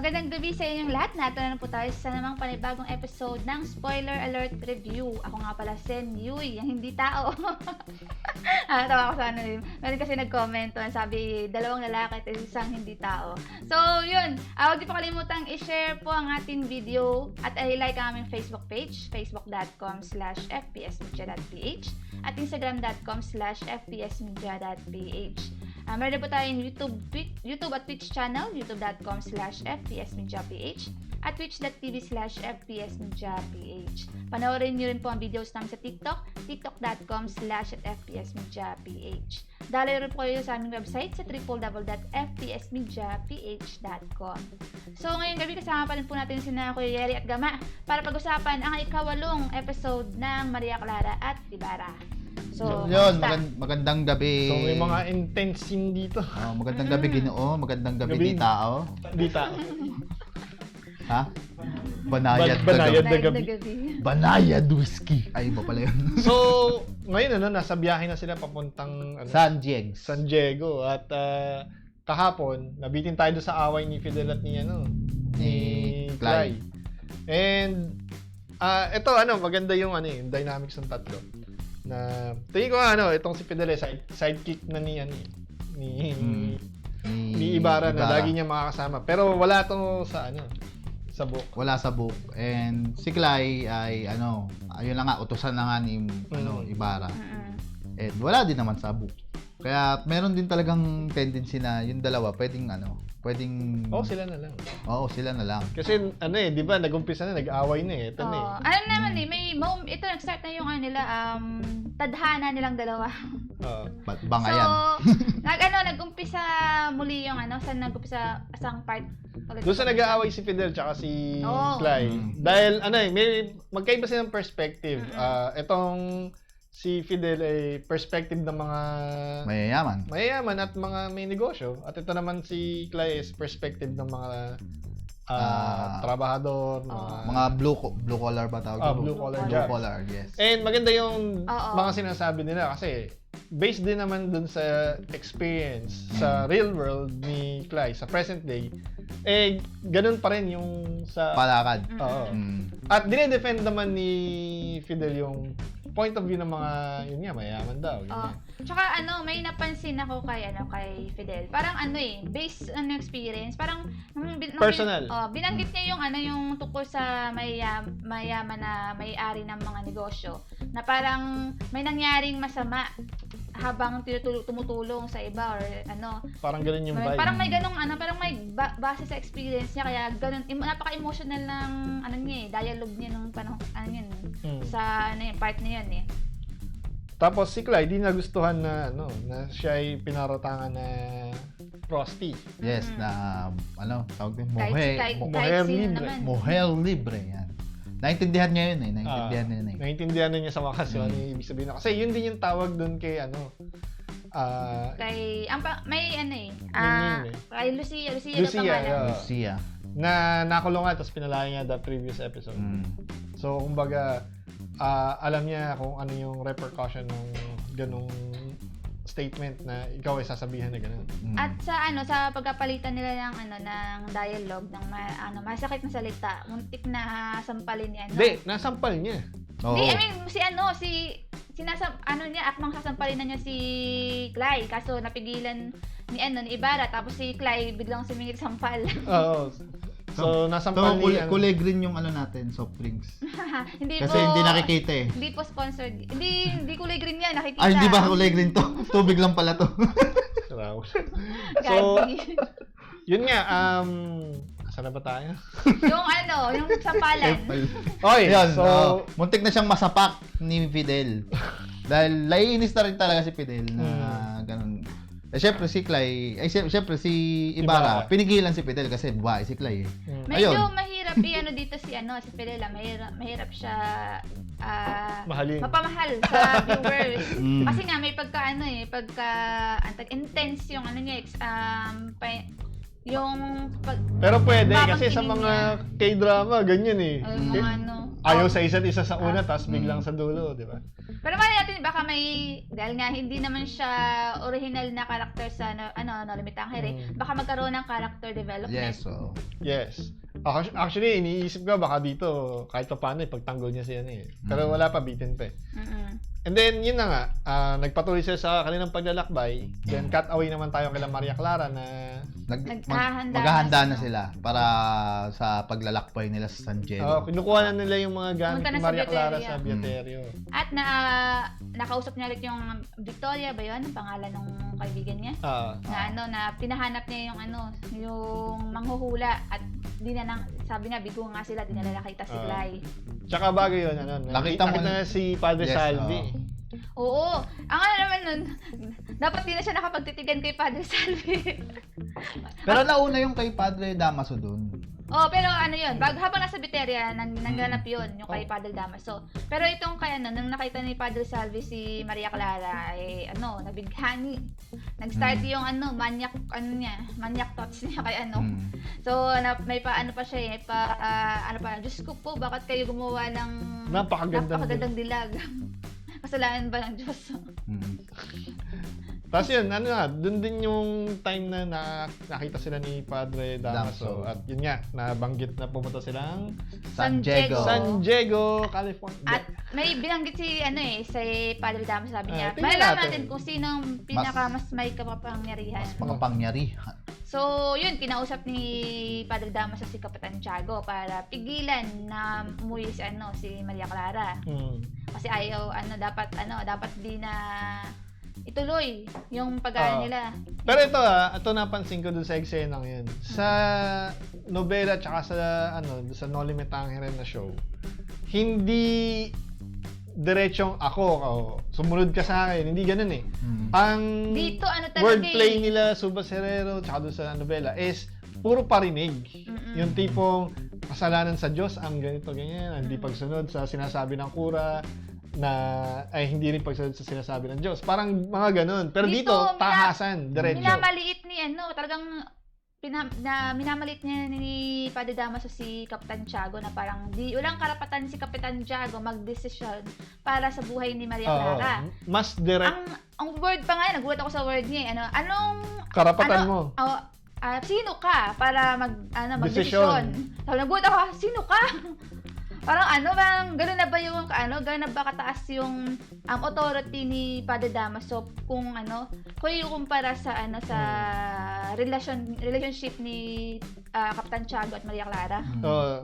Magandang gabi sa inyong lahat. Nato na po tayo sa namang panibagong episode ng Spoiler Alert Review. Ako nga pala, Sen Yui, yung hindi tao. Tawa ko sa ano yun. Meron kasi nag-comment, sabi, dalawang lalaki at isang hindi tao. So, yun. Huwag niyo po kalimutang i-share po ang ating video at i-like ang aming Facebook page, facebook.com/fpsmedia.ph at instagram.com/fpsmedia.ph. Meron po tayong YouTube at Twitch channel, youtube.com/fpsmediaph at twitch.tv/fpsmediaph. Panoorin niyo rin po ang videos namin sa TikTok, tiktok.com/fpsmediaph. Dali rin po kayo sa aming website sa www.fpsmediaph.com. So, ngayong gabi kasama pa rin po natin sina Kuya Yeri at Gama para pag-usapan ang ika-8 episode ng Maria Clara at Ibarra. So, yun, magandang gabi. So, may mga intense scene dito. Magandang gabi, Ginoo. Magandang gabi, di tao. Di tao. Ha? Banayad na gabi. Banayad whiskey. Ay, ba pala yun? So, ngayon, nasa biyahe na sila papuntang San Diego. At kahapon, nabitin tayo doon sa away ni Fidel at ni Clay. And, ito, maganda yung dynamics ng tatlo. Na tingin ko itong si Fidel sidekick na ni Ibarra na lagi niya makakasama, pero wala to sa book. Wala sa book. And si Clay ay ayun na nga, utusan na nga ni Ibarra. And wala din naman sa book. Kaya meron din talagang tendency na yung dalawa pwedeng sila na lang. Oo, sila na lang. Kasi di ba, nag-umpisa na, nag-away na ito na naman ito nag-start na yung tadhana nilang dalawa. Bangayan. So, nag-umpisa muli yung saan nag-umpisa asang part. Doon sa nag-aaway si Fidel tsaka si Clay. Dahil may magkaiba silang perspective. Itong si Fidel ay perspective ng mga mayayaman at mga may negosyo. At ito naman si Clay is perspective ng mga trabahador, mga blue collar ba tawag? Blue blue collar, yes. And maganda yung mga sinasabi nila kasi based din naman dun sa experience sa real world ni Clay sa present day, ganun pa rin yung sa palakad. At dinedefend naman ni Fidel yung point of view ng mga mayaman daw. Tsaka may napansin ako kay Fidel. Parang based on experience, parang personal. Binanggit niya yung tungkol sa mayaman na may-ari ng mga negosyo na parang may nangyaring masama habang tumutulong sa iba or Parang ganun yung vibe. Parang may ganung parang may base sa experience niya kaya ganun napaka-emotional ng dialogue niya nung panahon sa part na yun Tapos si Clay di nagustuhan na na siya ay pinaratangan na prosti. Yes, na tawag din mujer libre yan. Naintindihan niya yun Naintindihan na niya sa wakas yun. Ibig sabihin na. Kasi yun din yung tawag doon kay kay kay Lucia Lucia. Na nakulungan tapos pinalaya niya the previous episode. So, kumbaga, alam niya kung ano yung repercussion ng ganung statement na ikaw ay sasabihan na gano'n. At sa pagkapalitan nila ng dialogue ng masakit na salita, muntik na sampalin niya. Hindi, nasampal niya. Hindi, akmang sasampalin na niya si Clay, kaso napigilan ni Ibarra, tapos si Clay biglang sumingit sampal. Oo. So, nasampal niya. Kulay green yung natin, soft drinks. Kasi hindi nakikita Hindi po sponsored. Hindi kulay green yan, nakikita. Hindi ba kulay green to? Tubig lang pala to. So, yun nga, saan na ba tayo? yung sampalan. So, muntik na siyang masapak ni Fidel. Dahil naiinis na rin talaga si Fidel na ganun. Siyempre si Clay, siyempre si Ibarra, pinigilan si Fidel kasi babae si Clay. Medyo mahirap dito si Fidel, mahirap siya mapamahal sa viewers. Kasi nga may intense yung pero pwede kasi sa mga K-drama ganyan ayaw sa isa't isa sa una, tapos biglang sa dulo, di ba? Pero mali natin, baka may, dahil nga hindi naman siya original na character sa, No Limit to Hungry, baka magkaroon ng character development. Yes, so. Yes. Actually, iniisip ko baka dito, kahit pa paano, ipagtanggol niya siya eh. Pero wala pa, bitin pa eh. And then, yun na nga, nagpatuloy sila sa kanilang paglalakbay. Then, cut away naman tayo kay Maria Clara na Maghahanda na sila para sa paglalakbay nila sa San Diego. Kinukuha na nila yung mga gamit Pumunta ni na sa Maria Clara Bieterio. sa Bieterio. At nakausap niya ulit yung Victoria ba yun? Ang pangalan ng kaibigan niya? Na pinahanap niya yung manghuhula at sabi nga, bigo nga sila, di nila nakita si Clay. Tsaka bago yun, nakita na si Padre Salvi. Oo. Ang naman nun, dapat di na siya nakapagtitigan kay Padre Salvi. Pero nauna yung kay Padre Damaso dun. Pero yun, habang nasa Bieteria, nangganap yun, yung kay Padre Damaso. Pero itong nung nakita ni Padre Salvi si Maria Clara, nabighani. Nag-start yung maniac thoughts niya kay So, may pa siya Diyos ko po, bakit kayo gumawa ng napakagandang dilag? Kasalanan ba ng Diyos? Tapos yun, dun din yung time na nakita sila ni Padre Damaso. At yun nga, nabanggit na pumunta silang San Diego, California. At may binanggit si Padre Damaso, sabi niya, malalaman natin kung sinong mas may kapangyarihan. Mas makapangyarihan. So, yun, kinausap ni Padre Damaso si Kapitan Tiago para pigilan na umuwi si Maria Clara. Kasi ayaw, dapat di na ituloy yung pag-aaral nila. Pero ito napansin ko dun sa eksenang yun. Sa nobela tsaka sa No Limit to Hungry na show, hindi diretsong ako, sumunod ka sa akin. Hindi ganun eh. Ang dito, wordplay nila, Subas Herrero, tsaka dun sa nobela, is puro parinig. Yung tipong kasalanan sa Diyos, ang ganito, ganyan, hindi pagsunod sa sinasabi ng kura, ay hindi rin pagsunod sa sinasabi ng Diyos. Parang mga ganun. Pero dito tahasan, diretso. Minamaliit ni talagang minamaliit niya ni Padre Damaso si Kapitan Tiago na parang walang karapatan si Kapitan Tiago magdesisyon para sa buhay ni Maria Clara. Mas direct. Ang word pa nga, nagulat ako sa word niya. Anong karapatan mo? Sino ka para magdesisyon? So, nagulat ako, sino ka? Parang gano'n na ba gano'n na ba kataas yung authority ni Padre Damaso kung ikukumpara sa relationship ni Kapitan Tiago at Maria Clara?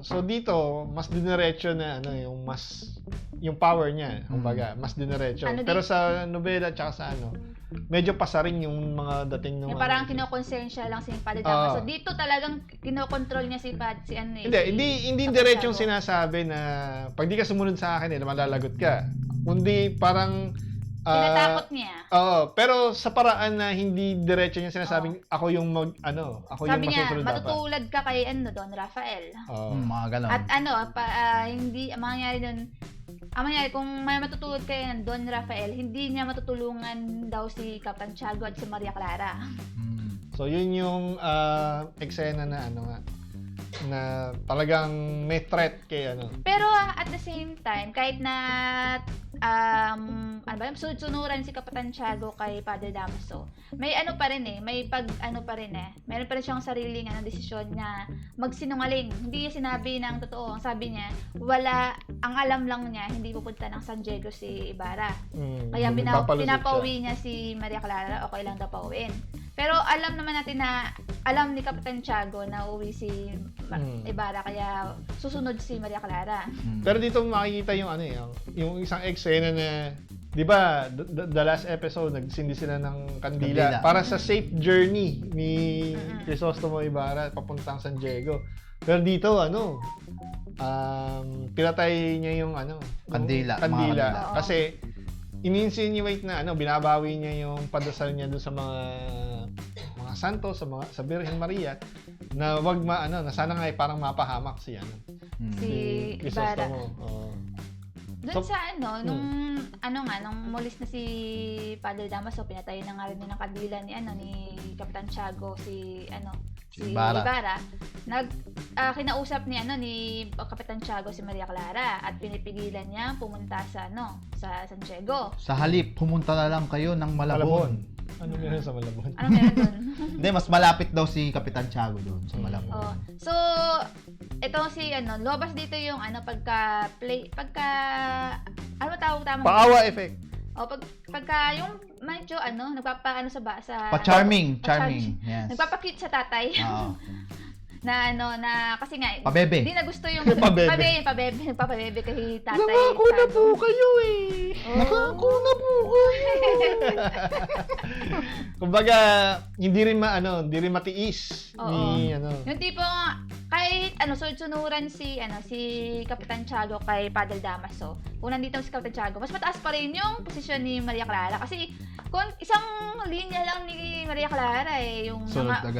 So dito, mas dinerecho na yung power niya, kumbaga, mas dinerecho. Pero sa nobela tsaka sa medyo pasaring yung mga dating ng parang kinokonsensya lang si Padre Damaso. Dito talagang kinokontrol niya Hindi diretsong sinasabi na pag di ka sumunod sa akin, malalagot ka. Kundi parang tinatakot niya. Pero sa paraan na hindi diretso niya sinasabing ako yung ako sabi yung masusunod niya, matutulad ka kay Don Rafael. Mga ganon. At hindi mangyayari doon. Ang mangyayari, kung may matutulad kayo ng Don Rafael, hindi niya matutulungan daw si Kapitan Tiago at si Maria Clara. So, yun yung eksena na na talagang may threat kay Pero at the same time, kahit na sunod-sunuran si Kapitan Tiago kay Padre Damaso, may pa rin may meron pa rin siyang sariling desisyon na magsinungaling. Hindi niya sinabi ng totoo. Ang sabi niya, ang alam lang niya, hindi pupunta ng San Diego si Ibarra. Kaya pinapauwi niya si Maria Clara, okay lang daw pauwiin. Pero alam naman natin na alam ni Kapitan Tiago na uuwi si Ibarra, kaya susunod si Maria Clara. Pero dito makikita yung isang eksena na, di ba, the last episode, nagsindi sila ng kandila para sa safe journey ni Crisostomo Ibarra papuntang San Diego. Pero dito, pinatay niya yung kandila. Kasi in-insinuate na binabawi niya yung padasal niya doon sa mga santo, sa Birhen Maria, na wag na sana nga parang mapahamak si Crisostomo. Doon sa nung mulis na si Padre Damaso, pinatay na nga rin ng kandila ni Kapitan Tiago si si Ibarra, kinausap ni Kapitan Tiago si Maria Clara at pinipigilan niya pumunta sa San Diego. Sa halip, pumunta na lang kayo ng Malabon. Ano meron sa Malabon? Ano meron doon? Hindi, mas malapit daw si Kapitan Tiago doon sa Malabon. Oh. So, ito si lobas dito yung pagka ano tawag tama? Paawa effect. Pagka yung medyo nagpapaano sa Pa-charming. Yes. Nagpapakit sa tatay. Oo. na kasi nga Pabebe. hindi na gusto yung Pabebe. nagpapabebe kay tatay. Nangako na po kayo Oh. Nangako na po kayo. Kumbaga, hindi rin matiis ni Yung tipo kahit sunod-sunuran si Kapitan Tiago kay Padre Damaso. Kung nandito si Kapitan Tiago, mas mataas pa rin yung posisyon ni Maria Clara kasi kung isang linya lang ni Maria Clara yung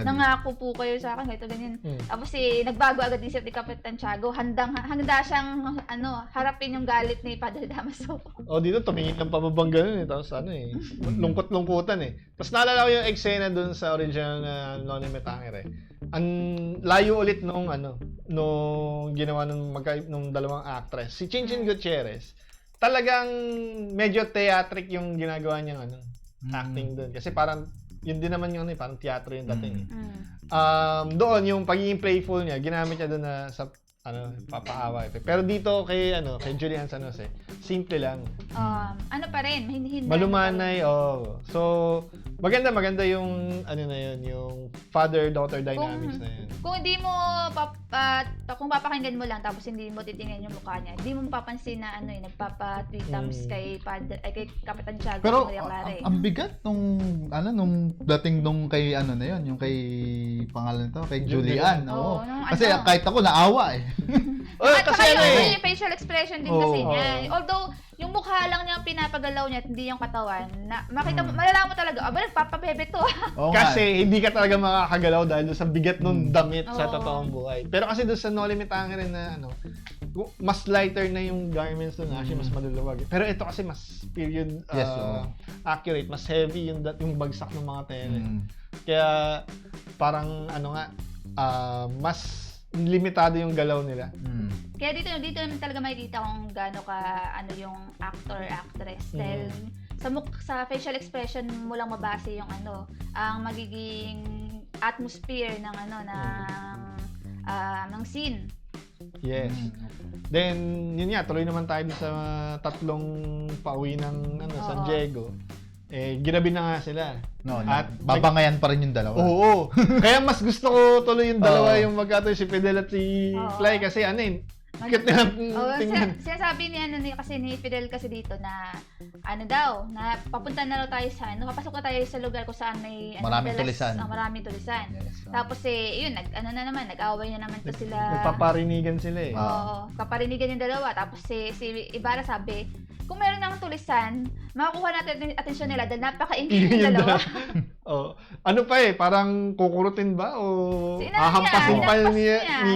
nangako po kayo sa akin, ganito ganyan. Tapos nagbago agad isip ni Kapitan Tiago, handa siyang harapin yung galit ni Padre Damaso. Dito tumingin ng pababang ganun tapos lungkot-lungkutan Tapos naalala ko yung eksena dun sa original na Noli Me Tangere. Ang layo ulit nung ginawa nung dalawang actress. Si Chinchin Gutierrez, talagang medyo theatric yung ginagawa niyang acting doon. Kasi parang yun din naman yung parang teatro yung dating. Doon yung pagiging playful niya, ginamit niya doon na sa papaawa. Pero dito kay Julian San Jose, simple lang. Pa rin, hindi malumanay. So maganda yung yung father-daughter dynamics na yun. Kung hindi mo kung papakinggan mo lang tapos hindi mo titingnan yung mukha niya, hindi mo mapapansin na nagpapa-tweet thumbs kay Kapitan Tiago. Pero Maria Clara, ang bigat nung dating nung kay yung kay pangalan nito, kay Julian. Kasi kahit ako naawa At saka yung facial expression din kasi niya. Although, yung mukha lang niya pinapagalaw niya at hindi yung katawan. Makita mo, malalaman mo talaga, nagpapabebe to. Kasi hindi ka talaga makakagalaw dahil sa bigat nung damit sa totoong buhay. Pero kasi doon sa Noli Me Tangere na mas lighter na yung garments doon, actually mas maluluwag. Pero ito kasi mas period accurate, mas heavy yung bagsak ng mga tela. Kaya parang mas limitado yung galaw nila. Kaya dito naman talaga makikita kung gaano ka yung actor-actress. Dahil sa facial expression mo lang mabase yung ang magiging atmosphere ng scene. Yes. Then yun nga, tuloy naman tayo sa tatlong pauwi ng San Diego. Ginabi na nga sila. At babangayan pa rin yung dalawa. Oo. Kaya mas gusto ko tuloy yung dalawa, yung magkatoy si Fidel at si Fly kasi cute nilang tingnan. Sinasabi ni Fidel kasi dito na na papunta na raw tayo sa papasok na tayo sa lugar kung saan may maraming tulisan. Maraming tulisan. Yes, Tapos yun, nag-away na naman to sila. Nagpaparinigan sila paparinigan yung dalawa. Tapos si Ibarra sabi, kung meron ng tulisan, makakuha natin atensyon nila dahil napaka-ingay yung dalawa. Parang kukurutin ba o hahampasin pa ni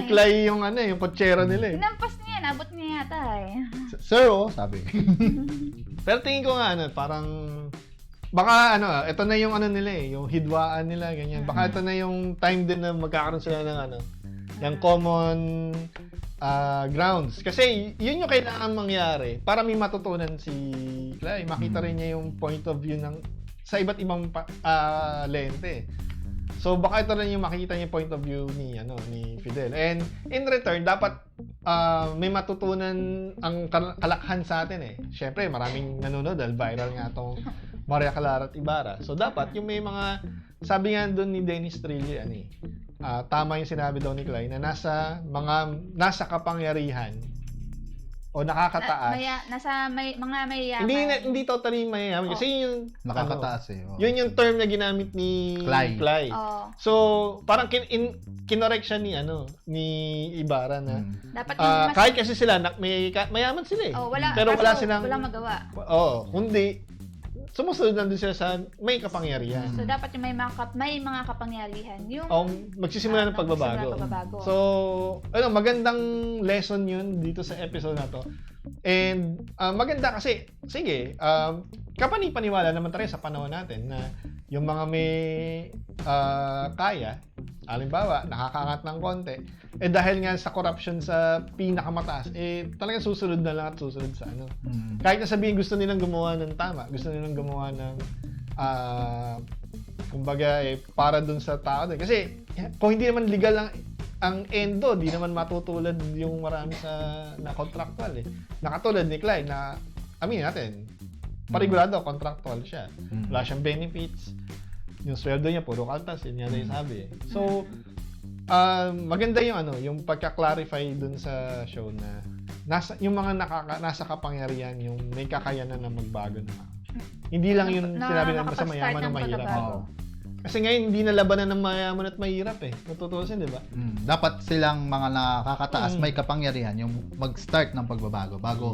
Clay yung yung kotsero nila Hinampas niya, nabot niya yata Sir, sabi. Pero tingin ko nga parang baka ito na yung nila yung hidwaan nila ganyan. Baka ito na yung time din na magkakaroon sila ng ng common grounds. Kasi yun yung kailangan mangyari para may matutunan si Clay. Makita rin niya yung point of view sa iba't ibang lente. So baka ito rin yung makita niya point of view ni Fidel. And in return, dapat may matutunan ang kalakhan sa atin Syempre, maraming nanonood dahil viral nga tong Maria Clara at Ibarra. So dapat yung may mga sabi nga doon ni Dennis Trillo tama yung sinabi daw ni Clay na nasa kapangyarihan o nakakataas. Mga mayayaman. Hindi totally mayayaman kasi yung nakakataas Yun yung term na ginamit ni Clay. So, parang kinorek siya ni Ibarra na dapat kahit kasi sila mayaman sila pero wala silang walang magawa. Kundi sumusunod lang din sila sa may kapangyarihan. So, dapat yung may mga kapangyarihan. Yung magsisimula ng pagbabago. So, magandang lesson yun dito sa episode na to. And, maganda kasi, sige, kapani-paniwala naman tayo sa panahon natin na yung mga may kaya halimbawa, nakakaangat ng konti, dahil nga sa corruption sa pinakamataas, talagang susunod na lang at susunod sa ano. Kahit na sabihin gusto nilang gumawa ng tama, gusto nilang gumawa ng kumbaga para dun sa tao din. Kasi kung hindi naman legal ang endo, di naman matutulad yung marami na contractual Nakatulad ni Clyde na, aminin natin, parigurado, contractual siya. Wala siyang benefits. Yung sweldo niya, puro kaltas. Yun nga na yung sabi. So, maganda yung pagka-clarify dun sa show na yung mga nasa kapangyarihan, yung may kakayanan na magbago na. Hindi lang yung sinabi na basta mayaman na mahirap. Kasi ngayon, hindi na labanan ng mayaman at mahirap Natutusin, di ba? Dapat silang mga nakakataas, may kapangyarihan, yung mag-start ng pagbabago. Bago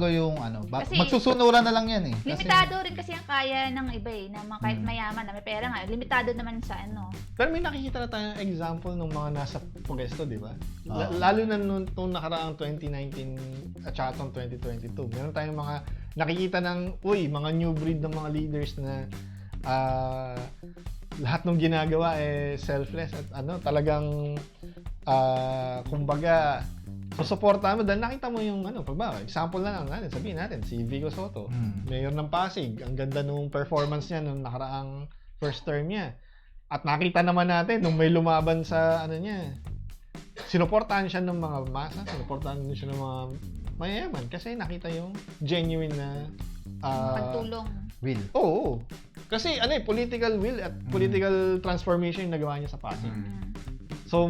yung Kasi, magsusunuran na lang yan Limitado rin kasi ang kaya ng iba na kahit mayaman na may pera nga, limitado naman sa Pero may nakikita na tayong example ng mga nasa pwesto, di ba? Lalo na nung nakaraang 2019 at saka itong 2022. Meron tayong mga nakikita ng, mga new breed ng mga leaders na lahat ng ginagawa selfless at talagang kumbaga susuportahan mo dahil nakita mo yung example na lang natin, sabihin natin si Vico Soto, mayor ng Pasig, ang ganda nung performance niya nung nakaraang first term niya. At nakita naman natin nung may lumaban sa niya, sinuportahan siya ng mga masa, sinuportahan siya ng mga mayayaman kasi nakita yung genuine na pagtulong. Will. Oo. Kasi political will at political transformation yung nagawa niya sa Pasig. So,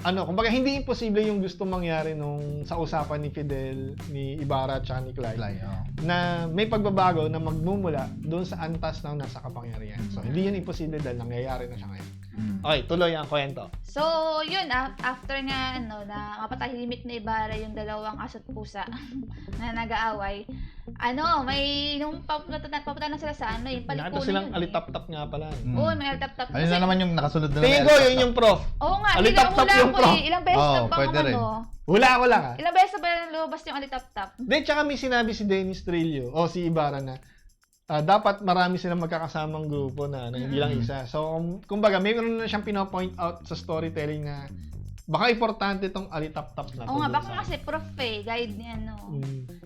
kumbaga hindi imposible yung gusto mangyari sa usapan ni Fidel, ni Ibarra at ni Clyde. Na may pagbabago na magmumula doon sa antas ng nasa kapangyarihan. So, hindi yan imposible dahil nangyayari na siya ngayon. Okay, tuloy ang kwento. So, yun, after nga, na mapatahimik na Ibarra yung dalawang aso't pusa na nag-aaway, nung papunta na sila sa yung palikunan Nakita silang alitap-tap nga pala. Oo, may alitap-tap. Ayun na naman yung nakasunod na Tingin ko, yun yung prof. Oo nga, Alitap-tap yung prof. Ilang beses na bang pwede rin. Hula ko lang Ilang beses na ba lumabas yung alitap-tap? Tsaka may sinabi si Dennis Trillo, si Ibarra na, dapat marami silang magkakasamang grupo na hindi lang isa. So, kumbaga, mayroon na siyang pino-point out sa storytelling na baka importante itong alitap-tap na. Oo nga, baka kasi prof guide ni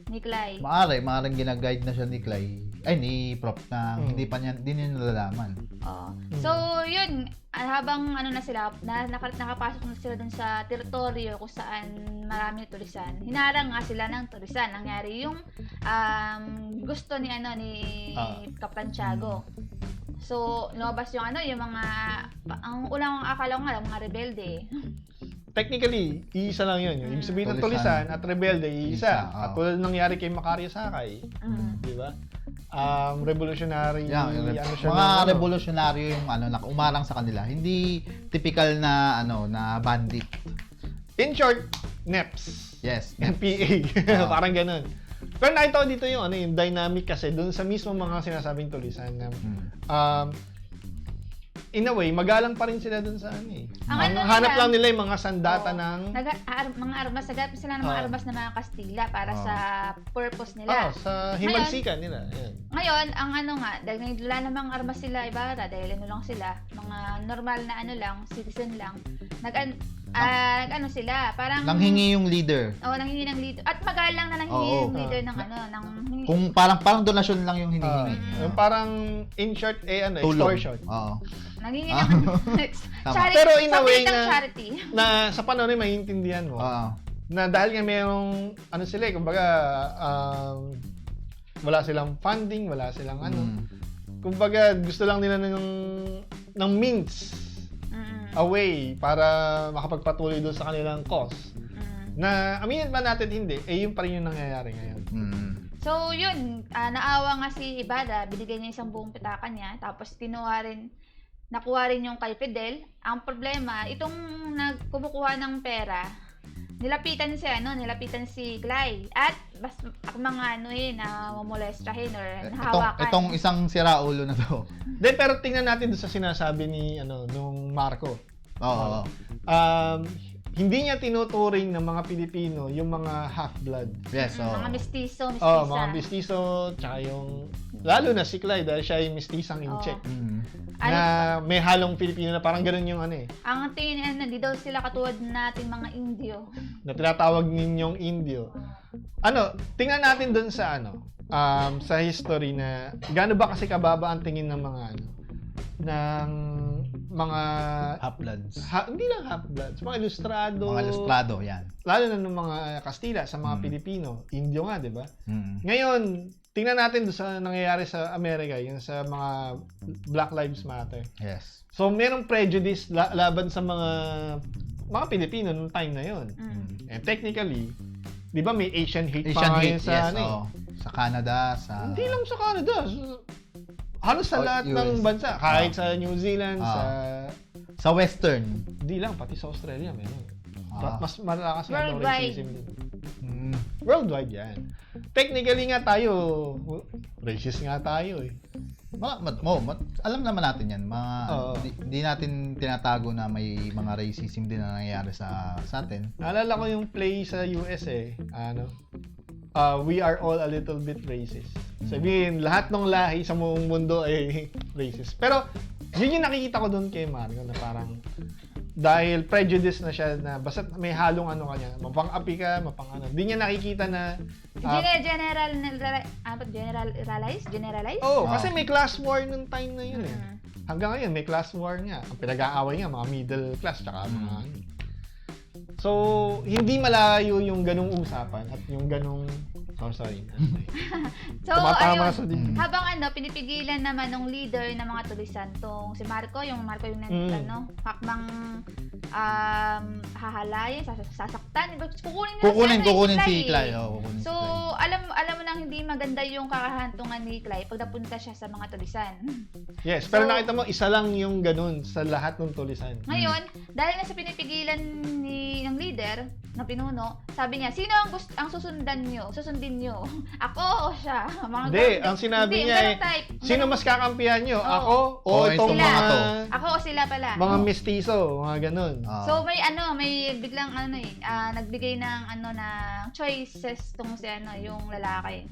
ni Clay. Maaaring gina-guide na siya ni Clay. Ni Prof na hindi niya nalalaman. So, yun, habang na sila, nakapasok na sila dun sa teritoryo kung saan marami tulisan. Hinarang nga sila ng tulisan. Nangyari yung gusto ni Kapitan Tiago. So, lumabas yung yung mga ang unang akala ko nga mga rebelde. Technically, iisa lang yun. Yung ibig sabihin ng tulisan at rebelde, iisa. At tulad nangyari kay Macario Sakay. Di ba? Revolutionary. Mga revolutionaryo yung umarang sa kanila. Hindi typical na na bandit. In short, NEPS. Yes. NPA. Parang ganun. Pero nakita ko dito yung dynamic kasi dun sa mismo mga sinasabing tulisan na in a way, magalang pa rin sila dun sa hanap lang nila yung mga sandata ng mga armas, naghanap sila ng mga armas ng mga Kastila para sa purpose nila. Sa himagsikan nila. Ayan. Ngayon, ang dahil wala namang armas sila Ibarra, dahil lang sila, mga normal na lang, citizen lang, sila, parang nanghingi yung leader. Nanghingi ng leader. At magalang na nanghingi yung leader ng kung parang donasyon lang yung hinihingi. Yung parang in short extortion. Nanghingi ng charity. Pero in a way charity. Na sa panahon ay maiintindihan mo. Na dahil nga mayroong sila, kumbaga wala silang funding, wala silang kumbaga gusto lang nila ng means away para makapagpatuloy doon sa kanilang cause. Na aminin ba natin hindi, yun pa rin yung nangyayari ngayon. So yun, naawa nga si Ibarra, binigay niya isang buong pitaka niya, tapos nakuha rin yung kay Fidel. Ang problema, itong kumukuha ng pera, nilapitan si Clay at mga mamolestahin or nahawakan. Itong isang siraulo na to. Pero tingnan natin doon sa sinasabi ni nung Marco. hindi niya tinuturing ng mga Pilipino yung mga half-blood. Yes, so. Mga mestizo, mestiza. Oh, mga mestizo, tsaka yung, lalo na si Clyde dahil siya yung mestisang in-check. Na may halong Pilipino na parang ganun yung ano eh. Ang tingin hindi daw sila katulad nating mga Indio. Na tinatawag ninyong Indio. Ano, tingnan natin dun sa sa history na gaano ba kasi kababa ang tingin ng mga ng mga Half-bloods. hindi lang half-bloods, mga ilustrado. Mga ilustrado, yan. Lalo na ng mga Kastila sa mga Pilipino, Indio nga, 'di ba? Mm. Ngayon, tingnan natin doon sa nangyayari sa Amerika, yung sa mga Black Lives Matter. Yes. So, merong prejudice laban sa mga Pilipino nung time na 'yon. And technically, 'di ba may Asian hate Asian pa hate, ngayon sa yes. ano? Sa Canada, sa... Hindi lang sa Canada. Halos sa lahat ng US. bansa, kahit sa New Zealand, Sa Western. hindi lang, pati sa Australia meron. Ah. Mas malakas nga ang Worldwide. racism din. Mm. Worldwide yan. Technically nga tayo, racist nga tayo eh. Alam naman natin yan. Oo. Hindi natin tinatago na may mga racism din na nangyayari sa atin. Naalala ko yung play sa US eh. We are all a little bit racist. Sabihin, lahat ng lahi sa buong mundo ay racist. Pero, yun yung nakikita ko doon kay Mario na parang dahil prejudice na siya na basta may halong ano kanya, mapang-api ka, mapang-ano. Hindi niya nakikita na Generalize? kasi may class war nung time na yun eh. Hanggang ngayon, may class war nga. Ang pinag-aaway nga, mga middle class, tsaka mga ano. So, hindi malayo yung ganung usapan at yung ganung... Oh, sorry. So, Tumatama ayun, sa din. habang pinipigilan naman ng leader ng mga tulisan tong si Marco yung hakbang hahalayin, sasaktan, Kukunin si Clay. So, alam mo nang hindi maganda yung kakahantungan ni Clay pag napunta siya sa mga tulisan. Yes, pero So, nakita mo, isa lang yung ganun sa lahat ng tulisan. Ngayon, dahil nga sa pinipigilan ng leader, na pinuno, sabi niya, sino ang susundin nyo? Ako o siya? Hindi, ang sinabi niya sino mas kakampihan nyo? Ako o itong sila. mga... Ako o sila pala. Mga mestizo, mga ganun. So may biglang nagbigay ng choices tong si yung lalaki.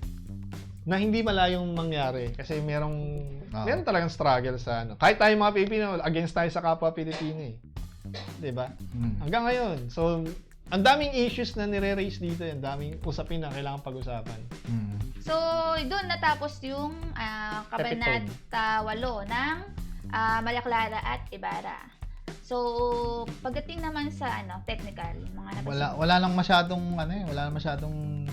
Na hindi malayong mangyari kasi meron talagang struggle sa kahit tayo mga Pilipino, against tayo sa kapwa Pilipino eh. 'Di ba? Hanggang ngayon. So ang daming issues na nire-raise dito, ang daming usapin na kailangan pag-usapan. So doon natapos yung kabanata 8 ng Maria Clara at Ibarra. So, pagdating naman sa technical, mga wala lang masyadong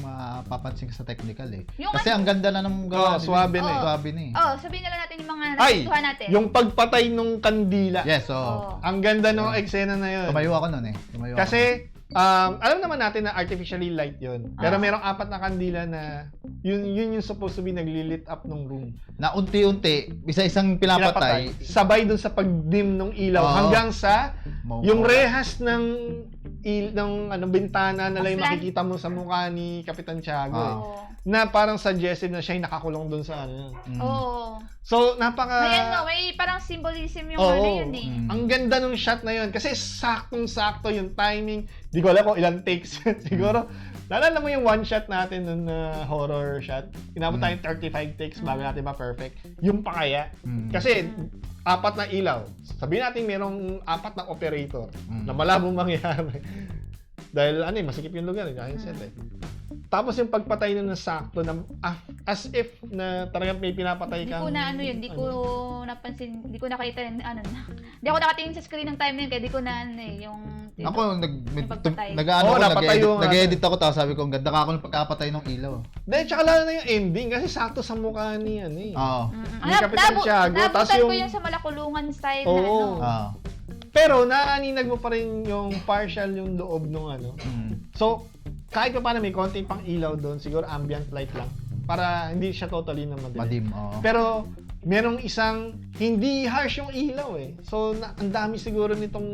mapapansin sa technical eh. Yung Kasi ang ganda na ng gawa. Swabe na eh. Swabe na eh. Sabihin na lang natin yung mga nagustuhan natin. Yung pagpatay nung kandila. Yes, Ang ganda ng eksena na yun. Tumayo ako noon eh. Kasi, alam naman natin na artificially light yun. Pero merong 4 na kandila na yun yung supposed to be nagli-lit up ng room. Na unti-unti, isa-isang pinapatay. Sabay dun sa pag-dim ng ilaw hanggang sa yung rehas ng bintana na lang makikita mo sa mukha ni Kapitan Tiago. Na parang suggestive na siya yung nakakulong dun sa So, may parang symbolism yung yun eh. Ang ganda nung shot na yun. Kasi saktong-sakto yung timing. Di ko alam kung ilang takes. Siguro, naalala mo yung one shot natin nung horror shot? Inabot tayong 35 takes bago natin ma-perfect. Yung pa kaya. Kasi, 4 na ilaw. Sabihin natin merong 4 na operator na malabong mangyari. Dahil masikip yung lugar kahit set eh. Tapos yung pagpatay nun ng sakto na as if na talagang may pinapatay kang... Hindi ko napansin, hindi ko nakita hindi ako nakatingin sa screen ng time na yun, kaya di ko na yung... Ako, napatay. nag-edit ako, tapos sabi ko, ang ganda ka ako ng pagkapatay ng ilaw. Dahil tsaka lalo na yung ending, kasi sakto sa mukha ni Oo. Ni Kapitan Tiago. Nabutan ko yung sa malakulungan style na Pero naaninag mo pa rin yung partial yung loob nung So, kahit pa paano may konting pang ilaw doon, siguro ambient light lang. Para hindi siya totally na madilim. Pero, merong isang hindi harsh yung ilaw eh. So, ang dami siguro nitong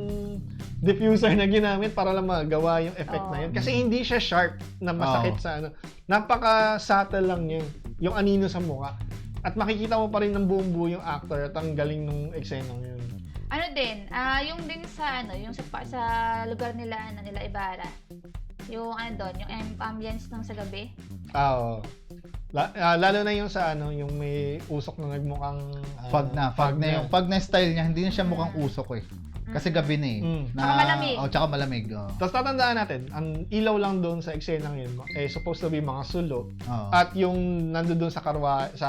diffuser na ginamit para lang magawa yung effect na yun. Kasi hindi siya sharp na masakit sa Napaka-subtle lang yun. Yung anino sa mukha. At makikita mo pa rin ng buong buo yung actor at ang galing nung eksena yun. Ano din, yung din sa yung sa lugar nila nila Ibarra. Yung doon, yung ambience ng sa gabi. Oo. Lalo na yung sa yung may usok na nagmukhang Fog na style niya, hindi na siya mukhang usok eh. Kasi gabi na eh. Tsaka malamig. Tsaka malamig. Tapos tatandaan natin, ang ilaw lang doon sa eksenang yun, supposed to be mga sulo. At yung nandoon sa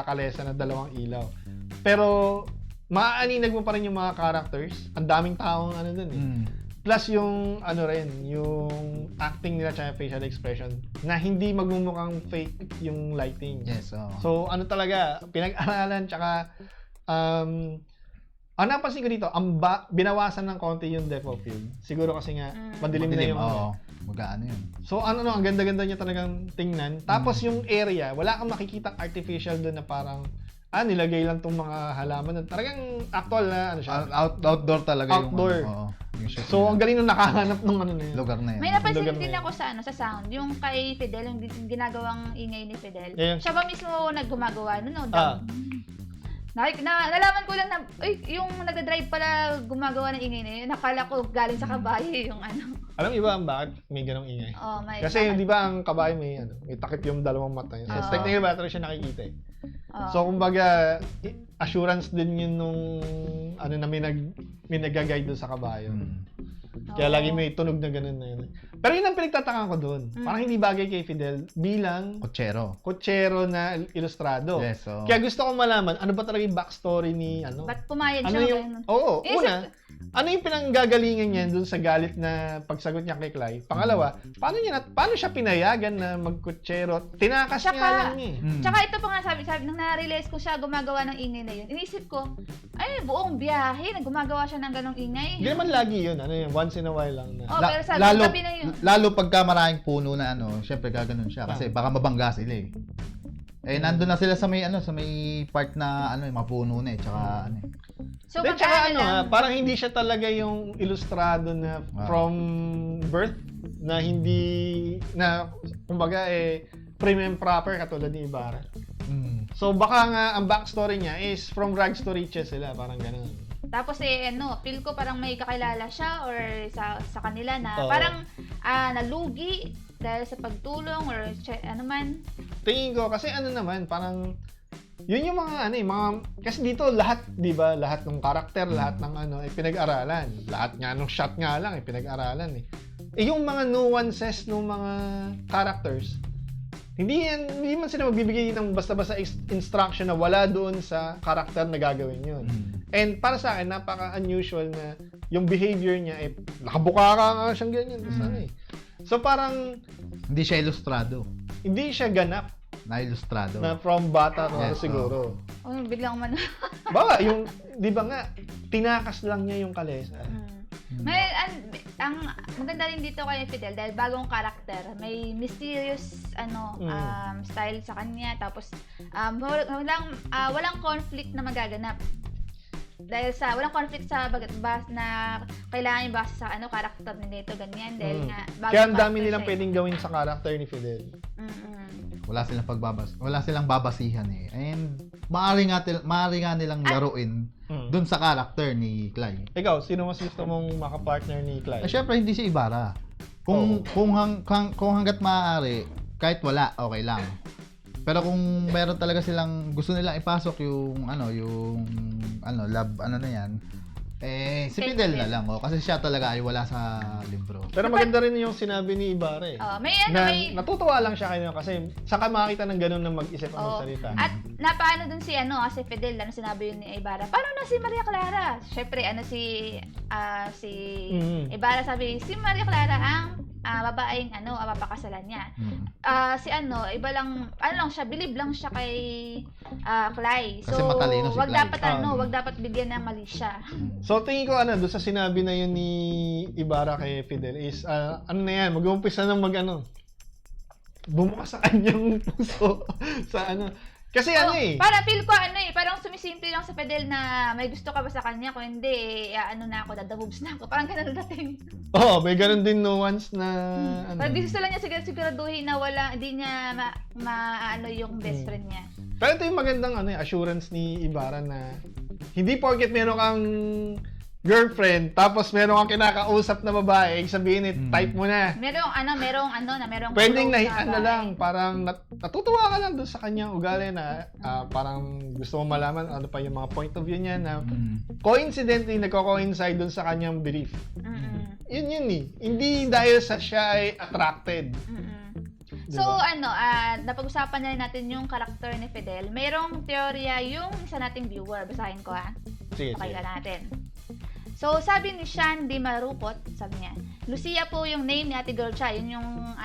kalesa na dalawang ilaw. Pero maaaninag mo pa rin yung mga characters. Ang daming taong doon eh. Plus yung yung acting nila tsaka facial expression na hindi magmumukhang fake yung lighting. Yes, So talaga, pinag-aralan tsaka napansin ko dito, binawasan ng konti yung depth of field. Siguro kasi nga, madilim na yung... Mag-aano yun. So ang ganda-ganda niya talagang tingnan. Tapos yung area, wala kang makikitang artificial doon na parang, nilagay lang tong mga halaman. Talagang actual na, siya. Outdoor talaga Outdoor. yung So ang galing nung nakahanap ng na yun. Lugar na yun. May napansin din ako sa sa sound, yung kay Fidel, yung ginagawang ingay ni Fidel. Yeah. Siya ba mismo naggumagawa nun? Nalaman ko lang na, yung nagda-drive pala gumagawa ng ingay na yun. Nakala ko galing sa kabayo yung Alam iba ang bakit may ganong ingay? May Kasi di ba ang kabayo may takip yung dalawang mata. So technically ba siya nakikita eh. So kumbaga assurance din yun nung na may nag-guide doon sa kabayo. Kaya lagi may tunog na ganun na yun. Pero yun ang pinagtatakan ko doon. Parang hindi bagay kay Fidel bilang kutsero na ilustrado. Yes, Kaya gusto ko malaman, ano ba talaga yung backstory ni Ba't pumayag siya? Una, ano yung pinanggagalingan niya doon sa galit na pagsagot niya kay Clay? Pangalawa, paano siya pinayagan na magkutsero? Tinakas niya lang eh. Tsaka ito pa nga sabi nang na-realize ko siya gumagawa ng ingay na yun. Inisip ko, buong biyahe, gumagawa siya ng ganong ingay. Hindi naman lagi yun. Once in a while lang na. Pero sabi gabi na yun. Lalo pagka maraming puno na syempre gaganon siya kasi baka mabangga sila eh. Nandun na sila sa may part na mapuno na eh, tsaka So tsaka parang hindi siya talaga yung ilustrado na from birth na hindi na kumbaga prim and proper katulad ni Ibarra. So baka nga ang backstory niya is from rags to riches sila, parang gano'n. Tapos feel ko parang may kakilala siya or sa kanila na parang nalugi dahil sa pagtulong or ano man. Tingin ko kasi naman parang yun yung mga kasi dito lahat, 'di ba? Lahat ng karakter, lahat ng pinag-aralan. Lahat nga nung shot nga lang pinag-aralan eh. Yung mga nuances ng mga characters, hindi man sila magbibigay ng basta-basta instruction na wala doon sa karakter na gagawin yun. And para sa akin, napaka-unusual na yung behavior niya nakabukaka nga siyang ganyan. So parang hindi siya ilustrado. Hindi siya ganap na ilustrado. Na from bata siguro. Biglang man. Baka yung, di ba nga, tinakas lang niya yung kalesa. May ang maganda rin dito kay Fidel dahil bagong karakter, may mysterious style sa kanya, tapos walang conflict na magaganap. Dahil walang conflict sa na kailangan ibasa sa karakter nito ganyan dahil nga bagong. Kaya ang dami nilang pwedeng gawin sa karakter ni Fidel. Wala silang babasihan eh. And maaari nga nilang laruin doon sa karakter ni Clay. Ikaw, sino mas gusto mong makapartner ni Clay? Syempre hindi si Ibarra. Kung hangga't maaari, kahit wala, okay lang. Pero kung meron talaga silang gusto nilang ipasok yung love na yan, si Fidel na lang kasi siya talaga ay wala sa libro. Pero maganda rin yung sinabi ni Ibarra natutuwa lang siya kayo kasi saka makakita ng ganun na mag-isip ang magsalita. At napaano dun si Fidel, sinabi yun ni Ibarra, paano na si Maria Clara? Syempre si Ibarra sabi, si Maria Clara ang babaeng mapapakasalan niya. Iba lang, siya, believe lang siya kay Clay. So, kasi matalino si Clay. wag dapat bigyan ng mali siya. So, tingin ko doon sa sinabi na yun ni Ibarra kay Fidel is, mag-uumpisa ng bumukas sa kanyang puso sa Kasi Para feel ko parang sumisimple lang sa Fidel na may gusto ka ba sa kanya, kung hindi, na ako, dadabobs na ako. Parang ganun dating. May ganun din nuance na Parang gusto lang niya siguraduhin na hindi niya yung best friend niya. Pero ito yung magandang assurance ni Ibarra na hindi porket meron kang girlfriend, tapos meron kang kinakausap na babae, sabihin type mo na. Merong Pwedeng close na lang, parang natutuwa ka lang doon sa kanyang ugali na parang gusto mo malaman ano pa yung mga point of view niya na coincidentally nagko-coincide doon sa kanyang belief. Yun eh. Hindi dahil sa siya ay attracted. So, napag-usapan na rin natin yung karakter ni Fidel. Mayroong teorya yung isa nating viewer. Basahin ko ha. Sige. Pakinggan natin. So, sabi ni Sean Di Marupot, sabi niya, Lucia po yung name ni Ate Girl Cha, yun yung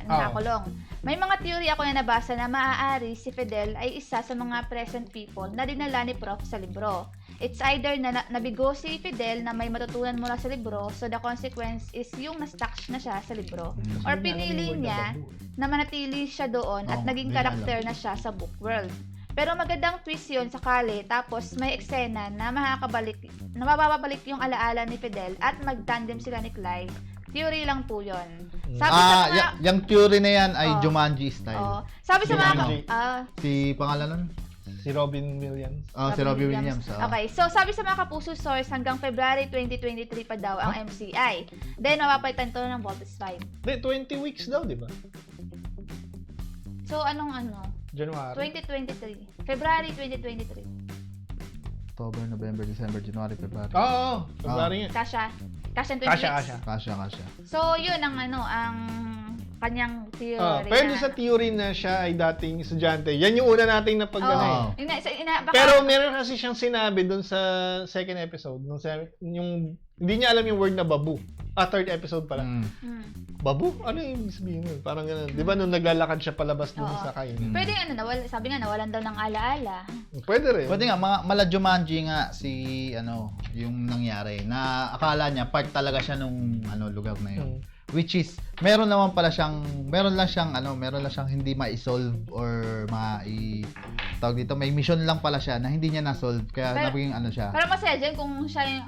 nakulong. May mga theory ako na nabasa na maaari si Fidel ay isa sa mga present people na dinala ni Prof sa libro. It's either na nabigo si Fidel na may matutunan mula sa libro, so the consequence is yung na-stuck na siya sa libro. Or pinili niya na manatili siya doon at naging karakter na siya sa book world. Pero magandang twist yun sakali, tapos may eksena na mababalik yung alaala ni Fidel at magtandem sila ni Clyde. Theory lang po yun. Sabi sa mga... yung theory na yan ay Jumanji style. Sabi sa mga... Si pangalan nun? Si Robin Williams. Si Robin Williams. Okay, so sabi sa mga kapuso source, hanggang February 2023 pa daw ang MCI. Then, mapapalitan to ng Voltes 5. 20 weeks daw, di ba? So, January. 2023. February 2023. October, November, December, January, February. Oo, February nga. Kasha 20 weeks. Kasya. So, yun ang ang kanyang theory. Pero sa theory na siya ay dating estudyante, yan yung una nating napagdanay. Pero meron kasi siyang sinabi doon sa second episode, yung hindi niya alam yung word na babu. Third episode pala. Babu? Ano yung sabihin mo? Parang gano'n. Di ba nung naglalakad siya palabas doon sa kainan? Pwede sabi nga, nawalan daw ng alaala. Pwede rin. Pwede nga, mala Jumanji nga si, yung nangyari. Na akala niya, part talaga siya nung, lugar na yun. Which is, meron lang siyang hindi ma-solve or tawag dito, may mission lang pala siya na hindi niya na-solve, kaya naging siya. Pero masaya dyan kung siya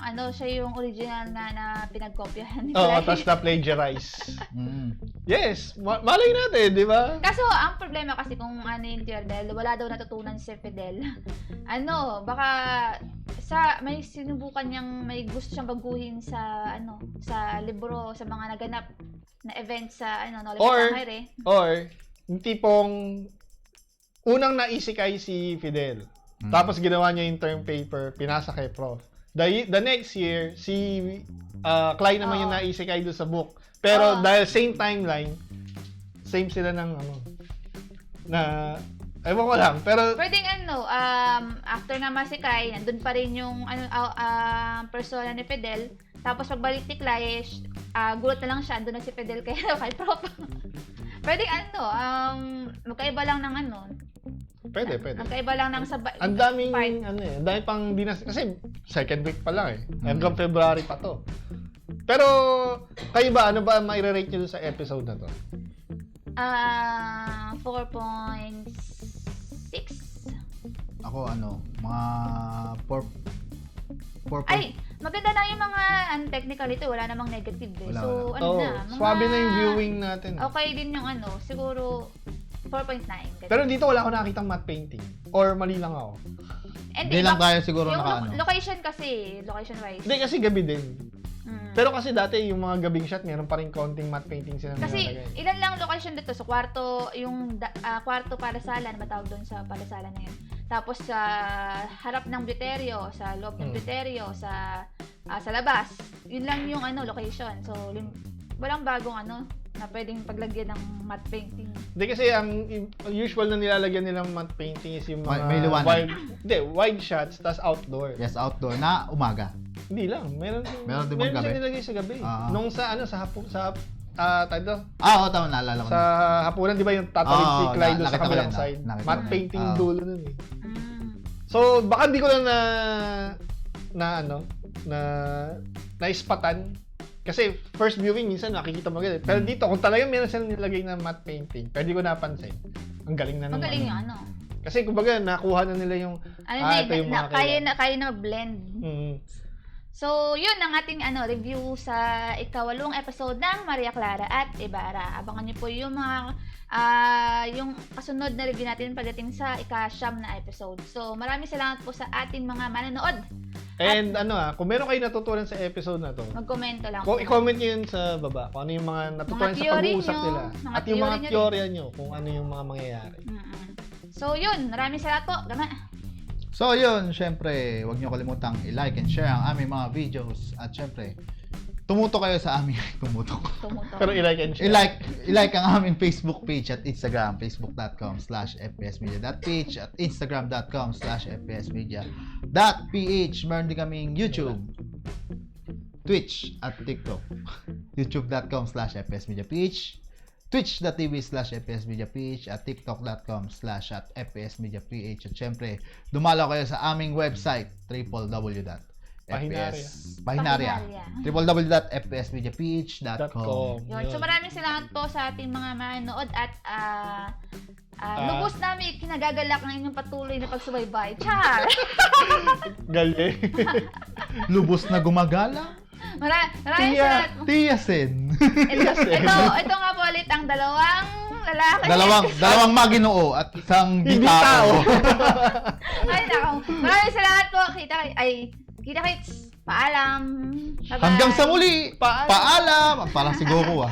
yung original na pinagkopyahan ni Oo, tapos na-plagiarize. Yes, malay natin, di ba? Kaso, ang problema kasi kung yung Fidel, wala daw natutunan si Fidel. Baka may sinubukan niyang, may gusto siyang baguhin sa libro, sa mga naganap na event sa Knowledge Or yung tipong unang naisikay si Fidel. Tapos ginawa niya yung term paper, pinasa kay Prof. The next year, si Clyde naman yung naisikay doon sa book. Pero dahil same timeline, same sila ng ewan ko lang, pero pwedeng after na masikay, nandun pa rin yung persona ni Fidel. Tapos pagbalik ni Clay, gulat na lang siya, andun na si Fidel kay Prof. Pwedeng magkaiba lang ng Pwede. Magkaiba lang ng sabay. Ang daming ang dami pang kasi second week pa lang eh. Hanggang February pa to. Pero kayo ba ano ba mai-rate niyo sa episode na to? 4.6. Ako mga 4. Ay, maganda na yung mga technical ito, wala namang negative eh. Wala, So, swabe na yung viewing natin. Okay din yung siguro 4.9. Pero dito wala ako nakitang matte painting. Or mali lang ako. Hindi lang tayo siguro yung location wise. Hindi kasi gabi din. Pero kasi dati yung mga gabing shot, meron pa rin konting matte painting sila kasi nilalagay. Ilan lang location dito sa kwarto, yung kwarto para sala, na matawag doon sa para sala na yun. Tapos sa harap ng buteryo, sa loob ng buteryo, sa labas. Yun lang yung location. So walang bagong na pwedeng paglagyan ng matte painting. Hindi kasi ang usual na nilalagyan nilang matte painting is yung mga may liwanag. wide shots tas outdoor. Yes, outdoor na umaga. Hindi lang, meron din bang gabi? Meron nilagay sa gabi. Nung sa tayo Tama, naalala ko. Sa hapunan, di ba yung tatawid si Clyde doon sa kabilang side? Matte ko painting dulo nun eh. So, baka di ko lang naispatan. Kasi first viewing, minsan nakikita mo agad. Pero dito, kung talagang meron silang nilagay na matte painting, pwede ko napansin. Ang galing na naman. Magaling yung Kasi kumbaga, nakuha na nila yung ito yung mga kaya na blend. So, yun ang ating review sa ikawalong episode ng Maria Clara at Ibarra. Abangan niyo po yung mga yung kasunod na review natin pagdating sa ika-siyam na episode. So, maraming salamat po sa ating mga manonood. And kung meron kayo natutunan sa episode na to, Magkomento lang. i-comment nyo yun sa baba kung ano yung mga natutunan sa theory pag-uusap nyo, nila. mga At yung mga theory nyo teorya nyo, kung ano yung mga mangyayari. So, yun. Maraming salamat po. Gama. So, yun, syempre, huwag nyo kalimutang i-like and share ang aming mga videos. At syempre, tumutok kayo sa aming tumutok. Pero i-like and share. I-like ang aming Facebook page at Instagram, facebook.com/fpsmedia.page at instagram.com/fpsmedia.ph. Meron din kaming YouTube, Twitch at TikTok. youtube.com/fpsmediaph, twitch.tv/fpsmediaph at tiktok.com/fpsmediaph. At syempre, dumalaw kayo sa aming website, Pahinarya. www.fpsmediaph.com. Yun. So, maraming salamat po sa ating mga manonood at lubos namin kinagagalak ng inyong patuloy na pagsubaybay. Char! Galing. Lubos na gumagala. Maraming salamat. Tiyasin. Ito nga po ulit ang dalawang lalaki. Dalawang maginoo at isang Hindi tao. Ay, nako. Maraming salamat po. Kita-kits. Paalam. Bye-bye. Hanggang sa muli. Paalam. Paalam. Parang si Goku